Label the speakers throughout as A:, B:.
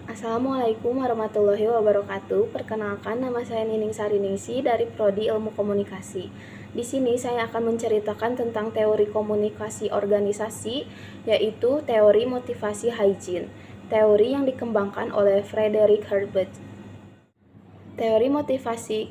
A: Assalamualaikum warahmatullahi wabarakatuh. Perkenalkan, nama saya Nining Sariningsi dari Prodi Ilmu Komunikasi. Di sini saya akan menceritakan tentang teori komunikasi organisasi, yaitu teori motivasi hygiene, teori yang dikembangkan oleh Frederick Herbert. Teori motivasi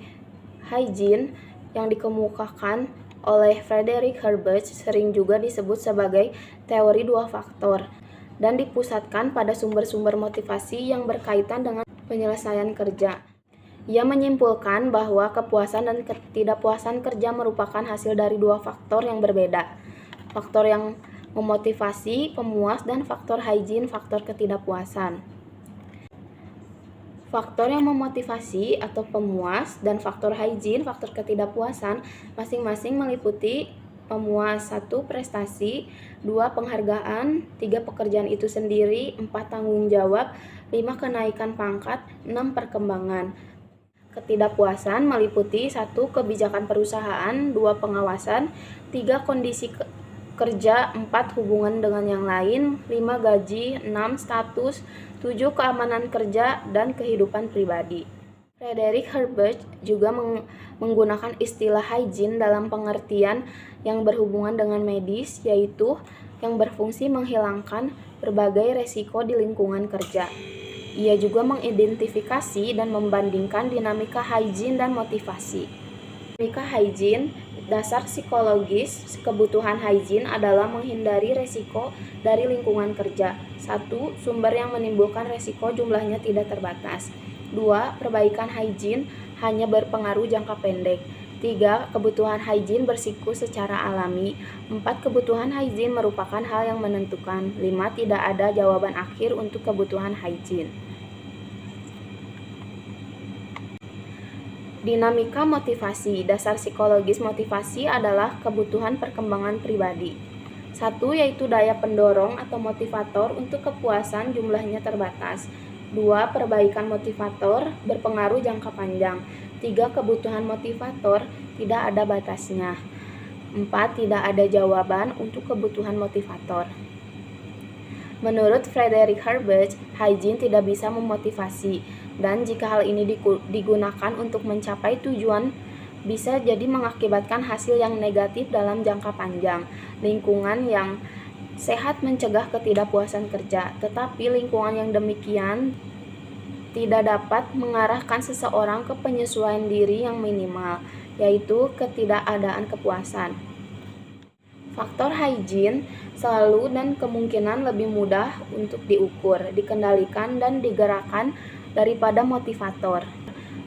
A: hygiene yang dikemukakan oleh Frederick Herbert sering juga disebut sebagai teori dua faktor dan dipusatkan pada sumber-sumber motivasi yang berkaitan dengan penyelesaian kerja. Ia menyimpulkan bahwa kepuasan dan ketidakpuasan kerja merupakan hasil dari dua faktor yang berbeda. Faktor yang memotivasi, pemuas, dan faktor hygiene, faktor ketidakpuasan. Faktor yang memotivasi atau pemuas dan faktor hygiene, faktor ketidakpuasan, masing-masing meliputi pemuas 1. Prestasi, 2. Penghargaan, 3. Pekerjaan itu sendiri, 4. Tanggung jawab, 5. Kenaikan pangkat, 6. Perkembangan. Ketidakpuasan meliputi 1. Kebijakan perusahaan, 2. Pengawasan, 3. Kondisi kerja, 4. Hubungan dengan yang lain, 5. Gaji, 6. Status, 7. Keamanan kerja, dan kehidupan pribadi. Frederick Herbert juga menggunakan istilah hygiene dalam pengertian yang berhubungan dengan medis, yaitu yang berfungsi menghilangkan berbagai resiko di lingkungan kerja. Ia juga mengidentifikasi dan membandingkan dinamika hygiene dan motivasi. Dinamika hygiene, dasar psikologis kebutuhan hygiene adalah menghindari resiko dari lingkungan kerja. 1. Sumber yang menimbulkan resiko jumlahnya tidak terbatas. 2. Perbaikan hygiene hanya berpengaruh jangka pendek. 3. Kebutuhan hygiene bersiklus secara alami. 4. Kebutuhan hygiene merupakan hal yang menentukan. 5. Tidak ada jawaban akhir untuk kebutuhan hygiene. Dinamika motivasi, dasar psikologis motivasi adalah kebutuhan perkembangan pribadi. 1. Yaitu daya pendorong atau motivator untuk kepuasan jumlahnya terbatas. 2. Perbaikan motivator berpengaruh jangka panjang. 3. Kebutuhan motivator tidak ada batasnya. 4. Tidak ada jawaban untuk kebutuhan motivator. Menurut Frederick Herbert, hygiene tidak bisa memotivasi, dan jika hal ini digunakan untuk mencapai tujuan, bisa jadi mengakibatkan hasil yang negatif dalam jangka panjang. Lingkungan yang sehat mencegah ketidakpuasan kerja, tetapi lingkungan yang demikian tidak dapat mengarahkan seseorang ke penyesuaian diri yang minimal, yaitu ketidakadaan kepuasan. Faktor hygiene selalu dan kemungkinan lebih mudah untuk diukur, dikendalikan, dan digerakkan daripada motivator.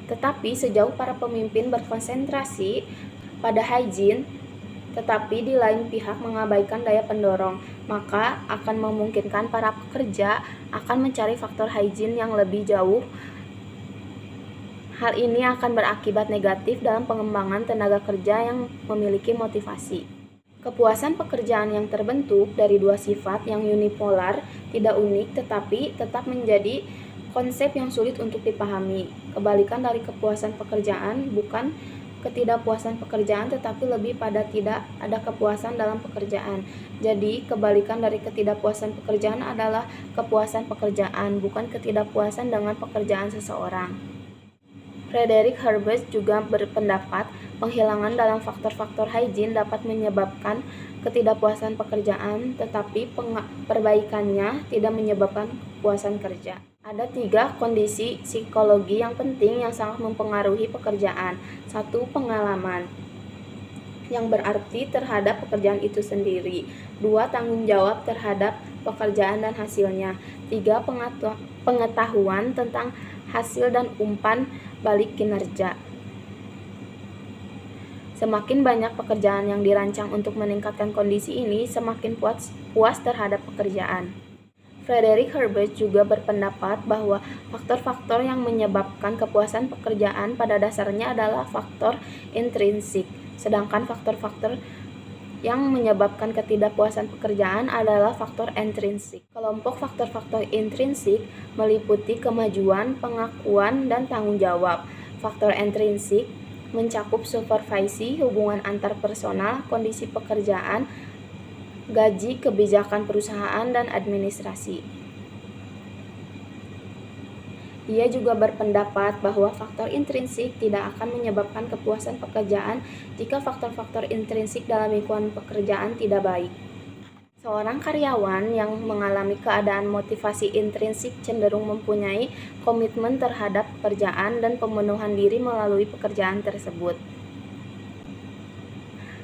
A: Tetapi sejauh para pemimpin berkonsentrasi pada hygiene, tetapi di lain pihak mengabaikan daya pendorong, maka akan memungkinkan para pekerja akan mencari faktor hygiene yang lebih jauh. Hal ini akan berakibat negatif dalam pengembangan tenaga kerja yang memiliki motivasi. Kepuasan pekerjaan yang terbentuk dari dua sifat yang unipolar tidak unik, tetapi tetap menjadi konsep yang sulit untuk dipahami. Kebalikan dari kepuasan pekerjaan bukan ketidakpuasan pekerjaan, tetapi lebih pada tidak ada kepuasan dalam pekerjaan. Jadi, kebalikan dari ketidakpuasan pekerjaan adalah kepuasan pekerjaan, bukan ketidakpuasan dengan pekerjaan seseorang. Frederick Herbert juga berpendapat penghilangan dalam faktor-faktor hygiene dapat menyebabkan ketidakpuasan pekerjaan, tetapi perbaikannya tidak menyebabkan kepuasan kerja. Ada 3 kondisi psikologi yang penting yang sangat mempengaruhi pekerjaan. 1. Pengalaman, yang berarti terhadap pekerjaan itu sendiri. 2. Tanggung jawab terhadap pekerjaan dan hasilnya. 3. Pengetahuan tentang hasil dan umpan balik kinerja. Semakin banyak pekerjaan yang dirancang untuk meningkatkan kondisi ini, semakin puas terhadap pekerjaan. Frederick Herbert juga berpendapat bahwa faktor-faktor yang menyebabkan kepuasan pekerjaan pada dasarnya adalah faktor intrinsik, sedangkan faktor-faktor yang menyebabkan ketidakpuasan pekerjaan adalah faktor intrinsik. Kelompok faktor-faktor intrinsik meliputi kemajuan, pengakuan, dan tanggung jawab. Faktor intrinsik mencakup supervisi, hubungan antar personal, kondisi pekerjaan, gaji, kebijakan perusahaan, dan administrasi. Ia juga berpendapat bahwa faktor intrinsik tidak akan menyebabkan kepuasan pekerjaan jika faktor-faktor intrinsik dalam lingkungan pekerjaan tidak baik. Seorang karyawan yang mengalami keadaan motivasi intrinsik cenderung mempunyai komitmen terhadap pekerjaan dan pemenuhan diri melalui pekerjaan tersebut.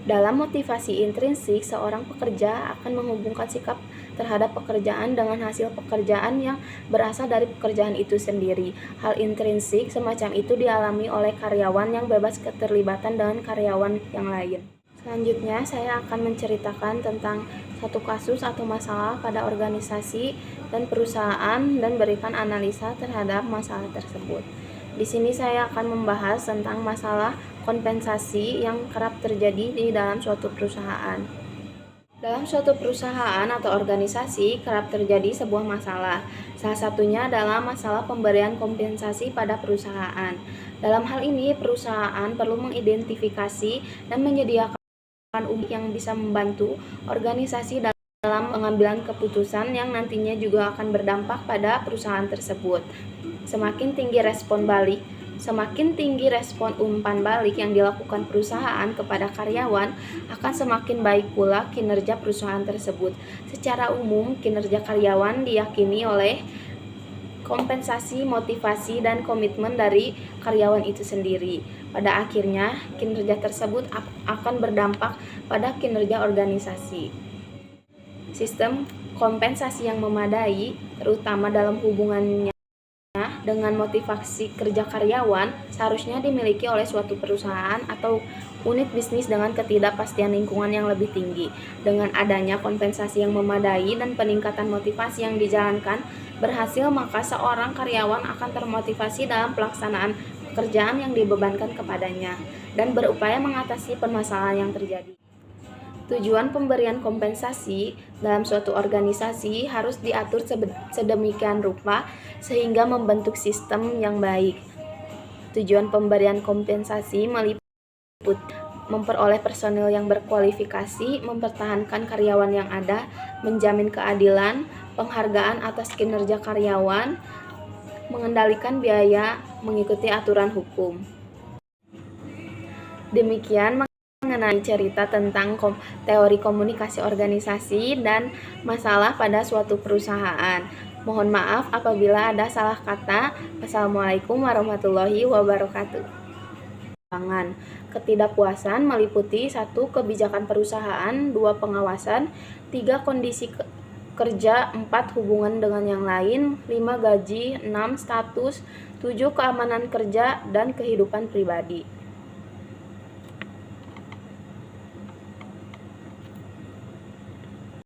A: Dalam motivasi intrinsik, seorang pekerja akan menghubungkan sikap terhadap pekerjaan dengan hasil pekerjaan yang berasal dari pekerjaan itu sendiri. Hal intrinsik semacam itu dialami oleh karyawan yang bebas keterlibatan dengan karyawan yang lain. Selanjutnya, saya akan menceritakan tentang satu kasus atau masalah pada organisasi dan perusahaan dan berikan analisa terhadap masalah tersebut. Di sini saya akan membahas tentang masalah kompensasi yang kerap terjadi di dalam suatu perusahaan. Dalam suatu perusahaan atau organisasi kerap terjadi sebuah masalah. Salah satunya adalah masalah pemberian kompensasi pada perusahaan. Dalam hal ini, perusahaan perlu mengidentifikasi dan menyediakan yang bisa membantu organisasi dalam pengambilan keputusan yang nantinya juga akan berdampak pada perusahaan tersebut. Semakin tinggi respon umpan balik yang dilakukan perusahaan kepada karyawan, akan semakin baik pula kinerja perusahaan tersebut. Secara umum, kinerja karyawan diyakini oleh kompensasi, motivasi, dan komitmen dari karyawan itu sendiri. Pada akhirnya, kinerja tersebut akan berdampak pada kinerja organisasi. Sistem kompensasi yang memadai, terutama dalam hubungannya dengan motivasi kerja karyawan, seharusnya dimiliki oleh suatu perusahaan atau unit bisnis dengan ketidakpastian lingkungan yang lebih tinggi. Dengan adanya kompensasi yang memadai dan peningkatan motivasi yang dijalankan berhasil, maka seorang karyawan akan termotivasi dalam pelaksanaan pekerjaan yang dibebankan kepadanya dan berupaya mengatasi permasalahan yang terjadi. Tujuan pemberian kompensasi dalam suatu organisasi harus diatur sedemikian rupa sehingga membentuk sistem yang baik. Tujuan pemberian kompensasi meliputi memperoleh personil yang berkualifikasi, mempertahankan karyawan yang ada, menjamin keadilan, penghargaan atas kinerja karyawan, mengendalikan biaya, mengikuti aturan hukum. Demikian mengenai cerita tentang teori komunikasi organisasi dan masalah pada suatu perusahaan. Mohon maaf apabila ada salah kata. Wassalamualaikum warahmatullahi wabarakatuh. Ketidakpuasan meliputi 1. Kebijakan perusahaan, 2. Pengawasan, 3. Kondisi kerja, 4. Hubungan dengan yang lain, 5. Gaji, 6. Status, 7. Keamanan kerja dan kehidupan pribadi.